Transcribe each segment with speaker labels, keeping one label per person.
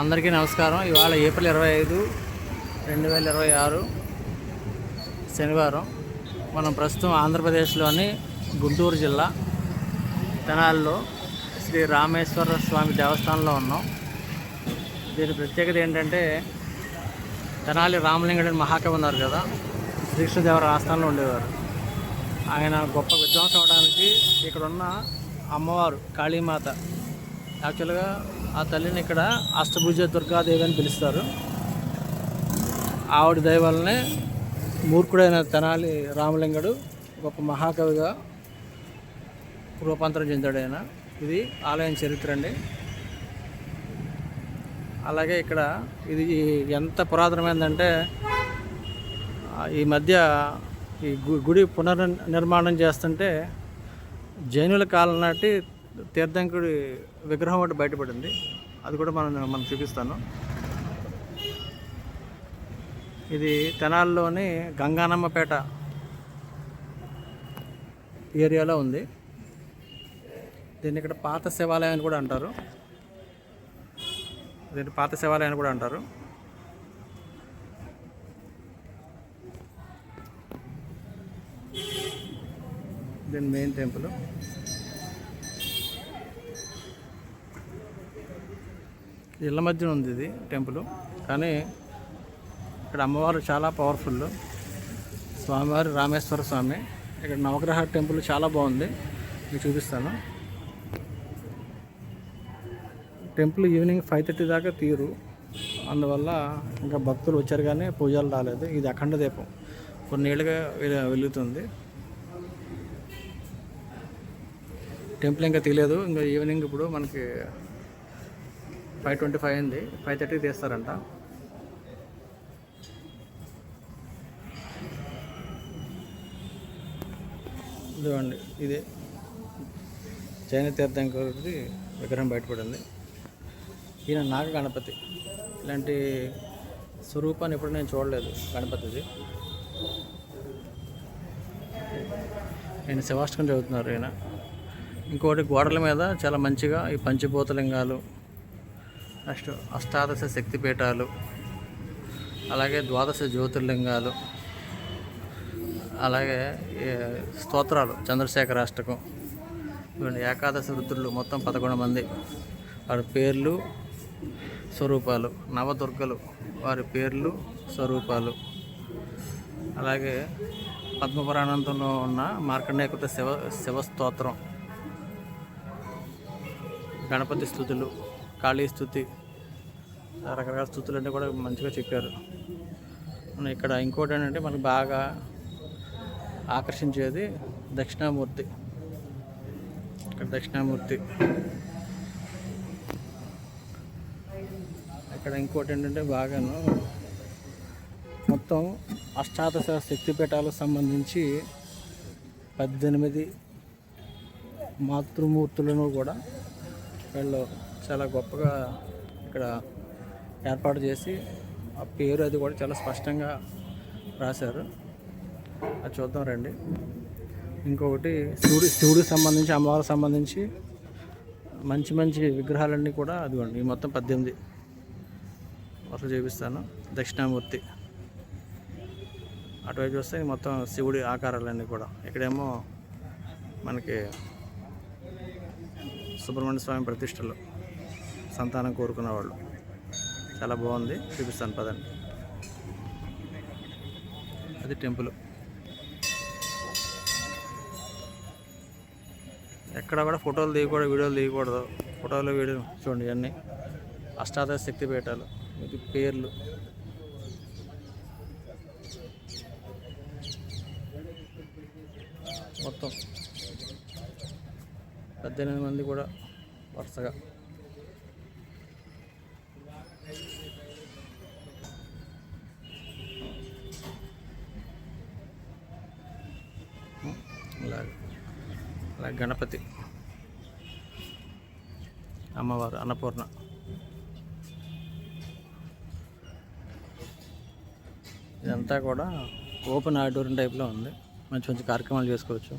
Speaker 1: అందరికీ నమస్కారం. ఇవాళ ఏప్రిల్ 25, 2026 శనివారం. మనం ప్రస్తుతం ఆంధ్రప్రదేశ్లోని గుంటూరు జిల్లా తెనాలిలో శ్రీ రామేశ్వర స్వామి దేవస్థానంలో ఉన్నాం. దీని ప్రత్యేకత ఏంటంటే, తెనాలి రామలింగడి మహాకవి ఉన్నారు కదా, శ్రీకృష్ణదేవరాయ ఆస్థానంలో ఉండేవారు. ఆయన గొప్ప విద్వాంసం అవడానికి ఇక్కడున్న అమ్మవారు కాళీమాత, యాక్చువల్గా ఆ తల్లిని ఇక్కడ అష్టభుజ దుర్గాదేవి అని పిలుస్తారు. ఆవిడ దయ వల్లనే మూర్ఖుడైన తెనాలి రామలింగడు గొప్ప మహాకవిగా రూపాంతరం చెందాడు ఆయన. ఇది ఆలయం చరిత్ర అండి. అలాగే ఇక్కడ ఇది ఎంత పురాతనమైందంటే, ఈ మధ్య ఈ గుడి పునర్నిర్మాణం చేస్తుంటే జైనుల కాలం నాటి తీర్థంకుడి విగ్రహం ఒకటి బయటపడింది. అది కూడా మనం చూపిస్తాను. ఇది తెనాలిలోని గంగానమ్మపేట ఏరియాలో ఉంది. దీన్ని ఇక్కడ పాత శివాలయం అని కూడా అంటారు. దీని మెయిన్ టెంపుల్. ఇళ్ళ మధ్యన ఉంది ఇది టెంపుల్, కానీ ఇక్కడ అమ్మవారు చాలా పవర్ఫుల్. స్వామివారి రామేశ్వర స్వామి. ఇక్కడ నవగ్రహ టెంపుల్ చాలా బాగుంది, మీకు చూపిస్తాను. టెంపుల్ ఈవినింగ్ 5:30 దాకా తీరు, అందువల్ల ఇంకా భక్తులు వచ్చారు కానీ పూజలు రాలేదు. ఇది అఖండ దీపం, కొన్నేళ్ళుగా వెలుగుతుంది. టెంపుల్ ఇంకా తీయలేదు. ఇంకా ఈవినింగ్ ఇప్పుడు మనకి 5:25 అయింది, 5:30 తీస్తారంట. ఇదిగోండి, ఇదే జైన తీర్థంకరుడి విగ్రహం బయటపడింది. ఈయన నాగ గణపతి. ఇలాంటి స్వరూపాన్ని ఎప్పుడు నేను చూడలేదు గణపతిది. ఆయన శివాష్టకం చదువుతున్నారు ఈయన. ఇంకోటి, గోడల మీద చాలా మంచిగా ఈ పంచభూతలింగాలు, నెక్స్ట్ అష్టాదశ శక్తిపీఠాలు, అలాగే ద్వాదశ జ్యోతిర్లింగాలు, అలాగే స్తోత్రాలు, చంద్రశేఖరాష్టకం, ఏకాదశి రుద్రులు, మొత్తం 11 మంది వారి పేర్లు స్వరూపాలు, నవదుర్గలు వారి పేర్లు స్వరూపాలు, అలాగే పద్మపురాణంలో ఉన్న మార్కండేయకృత శివస్తోత్రం, గణపతి స్థుతులు, కాళీ స్థుతి, రకరకాల స్థుతులన్నీ కూడా మంచిగా చెప్పారు. ఇక్కడ ఇంకోటి ఏంటంటే, మనకు బాగా ఆకర్షించేది దక్షిణామూర్తి. ఇక్కడ దక్షిణామూర్తి. ఇక్కడ ఇంకోటి ఏంటంటే, బాగాను మొత్తం అష్టాదశ శక్తిపీఠాలకు సంబంధించి 18 మాతృమూర్తులను కూడా వీళ్ళు చాలా గొప్పగా ఇక్కడ ఏర్పాటు చేసి ఆ పేరు అది కూడా చాలా స్పష్టంగా రాశారు. అది చూద్దాం రండి. ఇంకొకటి, శివుడికి సంబంధించి, అమ్మవారికి సంబంధించి మంచి విగ్రహాలన్నీ కూడా అదిగోండి. ఈ మొత్తం 18 వరకు చూపిస్తాను. దక్షిణామూర్తి. అటువైపు చూస్తే మొత్తం శివుడి ఆకారాలన్నీ కూడా. ఇక్కడేమో మనకి సుబ్రహ్మణ్య స్వామి ప్రతిష్టలు, సంతానం కోరుకున్న వాళ్ళు. చాలా బాగుంది, చూపిస్తాను పదండి. అది టెంపుల్. ఎక్కడ కూడా ఫోటోలు తీయకూడదు, వీడియోలు తీయకూడదు. ఫోటోలు వీడియో చూడండి, ఇవన్నీ అష్టాదశ శక్తిపీఠాలు, ఇది పేర్లు. మొత్తం 18 మంది కూడా వరుసగా. అలాగే గణపతి, అమ్మవారు అన్నపూర్ణ. ఇదంతా కూడా ఓపెన్ ఆడిటోరియం టైప్లో ఉంది. మంచి కార్యక్రమాలు చేసుకోవచ్చు.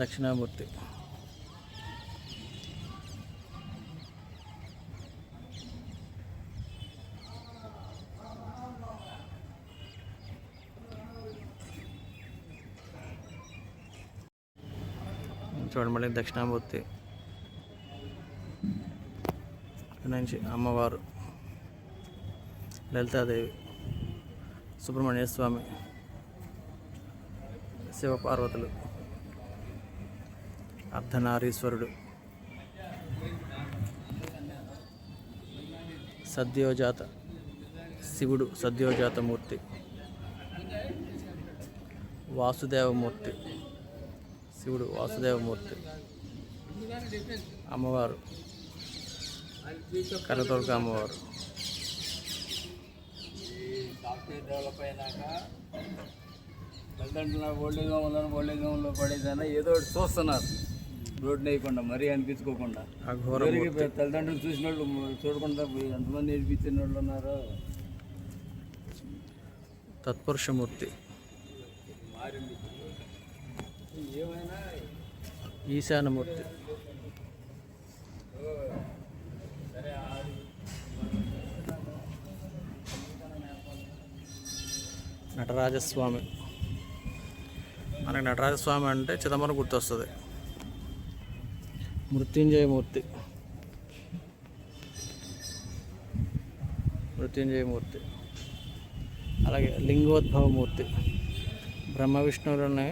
Speaker 1: దక్షిణామూర్తి. చూడండి మళ్ళీ దక్షిణామూర్తి నుంచి అమ్మవారు లలితాదేవి, సుబ్రహ్మణ్య స్వామి, శివపార్వతులు, అర్ధనారీశ్వరుడు, సద్యోజాత శివుడు, సద్యోజాతమూర్తి, వాసుదేవమూర్తి, శివుడు వాసుదేవమూర్తి, అమ్మవారు కనకదుర్గ అమ్మవారు.
Speaker 2: సాఫ్ట్వేర్ డెవలప్ అయినాక తల్లిదండ్రుల ఓల్డేజంలో పడేదైనా ఏదో ఒకటి చూస్తున్నారు, రోడ్డు వేయకుండా మరీ అనిపించుకోకుండా. తల్లిదండ్రులు చూసిన వాళ్ళు చూడకుండా ఎంతమంది ఏడిపించిన వాళ్ళు ఉన్నారు.
Speaker 1: తత్పురుషమూర్తి,
Speaker 2: ఏమైనా
Speaker 1: ఈశానమూర్తి, నటరాజస్వామి. మనకి నటరాజస్వామి అంటే చిదంబరం గుర్తొస్తుంది. మృత్యుంజయమూర్తి, మృత్యుంజయమూర్తి. అలాగే లింగోద్భవమూర్తి, బ్రహ్మ విష్ణువులని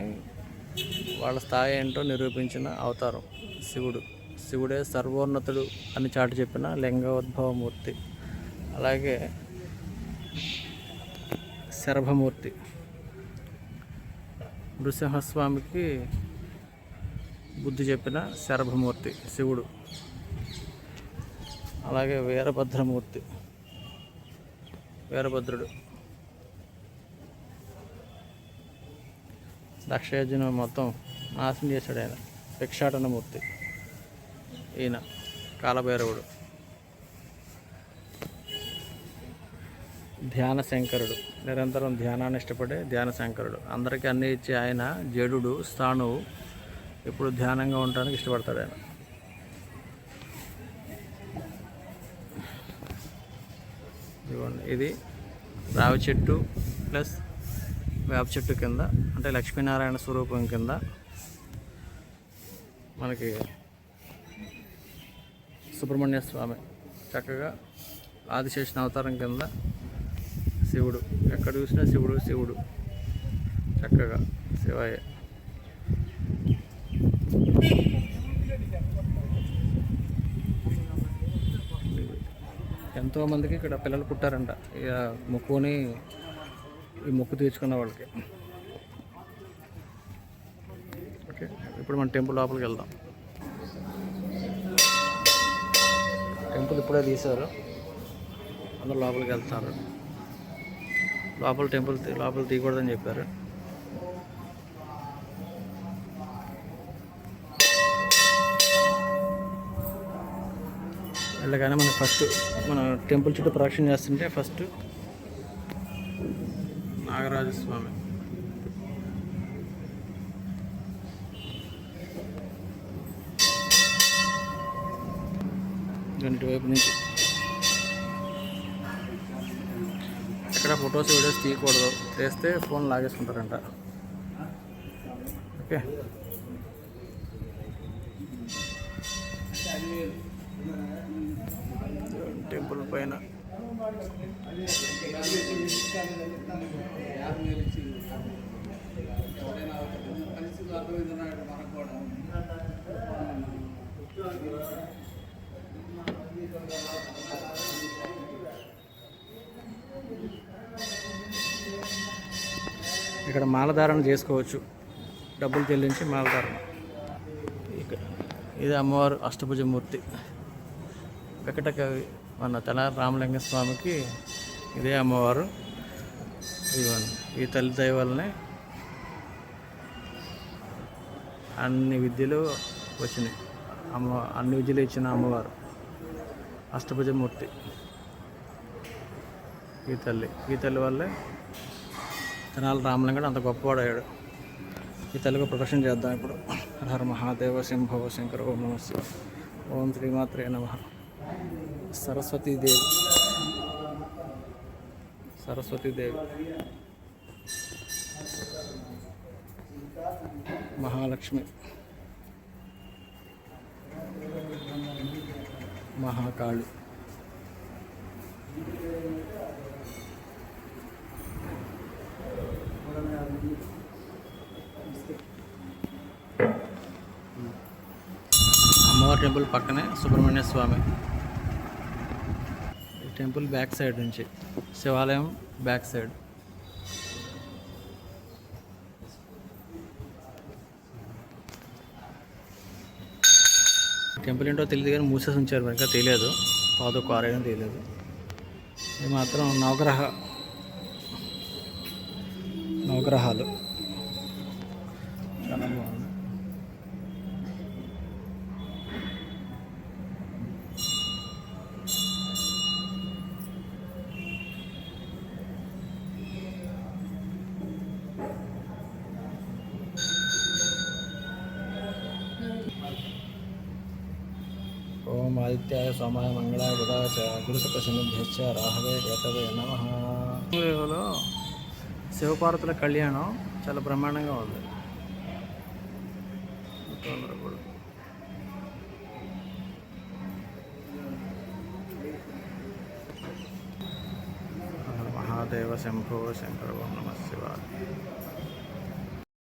Speaker 1: వాళ్ళ స్థాయి ఏంటో నిరూపించిన అవతారం శివుడు. శివుడే సర్వోన్నతుడు అని చాటి చెప్పిన లింగోద్భవమూర్తి. అలాగే శరభమూర్తి, నృసింహస్వామికి బుద్ధి చెప్పిన శరభమూర్తి శివుడు. అలాగే వీరభద్రమూర్తి, వీరభద్రుడు. దక్షయజ్ఞ మొత్తం నాశనం చేశాడు ఆయన, భిక్షాటనమూర్తి ఈయన. కాలభైరవుడు, ధ్యాన శంకరుడు, నిరంతరం ధ్యానాన్ని ఇష్టపడే ధ్యాన శంకరుడు. అందరికీ అన్నీ ఇచ్చే ఆయన జడుడు, స్థాణువు, ఎప్పుడు ధ్యానంగా ఉండడానికి ఇష్టపడతాడు ఆయన. ఇదిగోండి, ఇది రావి చెట్టు ప్లస్ వేప చెట్టు కింద, అంటే లక్ష్మీనారాయణ స్వరూపం కింద మనకి సుబ్రహ్మణ్య స్వామి చక్కగా ఆదిశేషణ అవతారం కింద శివుడు. ఎక్కడ చూసినా శివుడు శివుడు, చక్కగా శివయ్య. ఎంతోమందికి ఇక్కడ పిల్లలు పుట్టారంట, ఇక మొక్కుని ఈ మొక్కు తీర్చుకున్న వాళ్ళకి. ఓకే, ఇప్పుడు మన టెంపుల్ లోపలికి వెళ్దాం. టెంపుల్ ఇప్పుడే తీశారు, అందరూ లోపలికి వెళ్తున్నారు. లోపల తీయకూడదని చెప్పారు. వెళ్ళగానే మనం ఫస్ట్ మన టెంపుల్ చుట్టూ ప్రదక్షిణ చేస్తుంటే ఫస్ట్ నాగరాజస్వామి, ఇటువైపు నుంచి. ఎక్కడ ఫొటోస్ వీడియోస్ తీయకూడదు, తీస్తే ఫోన్ లాగేసుకుంటారంట. ఓకే, టెంపుల్ పైన ఇక్కడ మాలధారణ చేసుకోవచ్చు, డబ్బులు చెల్లించి మాలధారణ. ఇక్కడ ఇది అమ్మవారు అష్టభుజమూర్తి. వెంకటకవి మన తెనాలి రామలింగ స్వామికి ఇదే అమ్మవారు. ఇదిగోండి, ఈ తల్లి దయ వల్లనే అన్ని విద్యలు వచ్చినాయి. అన్ని విద్యలు ఇచ్చిన అమ్మవారు అష్టభుజమూర్తి. ఈ తల్లి వల్లే తెనాలి రామలింగడు అంత గొప్పవాడయ్యాడు. ఈ తల్లికి ప్రదర్శన చేద్దాం ఇప్పుడు. హర మహాదేవ శంభవ శంకర ఓం నమ శివాయ. ఓం శ్రీమాత్రే నమః. సరస్వతీదేవి, మహాలక్ష్మి, మహాకాళి. అమ్మవారి టెంపుల్ పక్కనే సుబ్రహ్మణ్య స్వామి. ఈ టెంపుల్ బ్యాక్ సైడ్ నుంచి, శివాలయం బ్యాక్ సైడ్. టెంపుల్ ఏంటో తెలియదు కానీ మూసేసి ఉంచారు, ఇంకా తెలియదు, పాదో కారేయడం తెలియదు. ఇది మాత్రం నవగ్రహాలు చాలా బాగుంది. ఓం ఆదిత్యాయ సోమాయ మంగళాయ బుధాయ చ గురుశుక్ర శనిభ్యశ్చ రాహవే కేతవే నమః. లో శివపార్వతుల కళ్యాణం చాలా బ్రహ్మాండంగా ఉంది. మహాదేవ శంభో శంకర ఓం నమః శివాయ.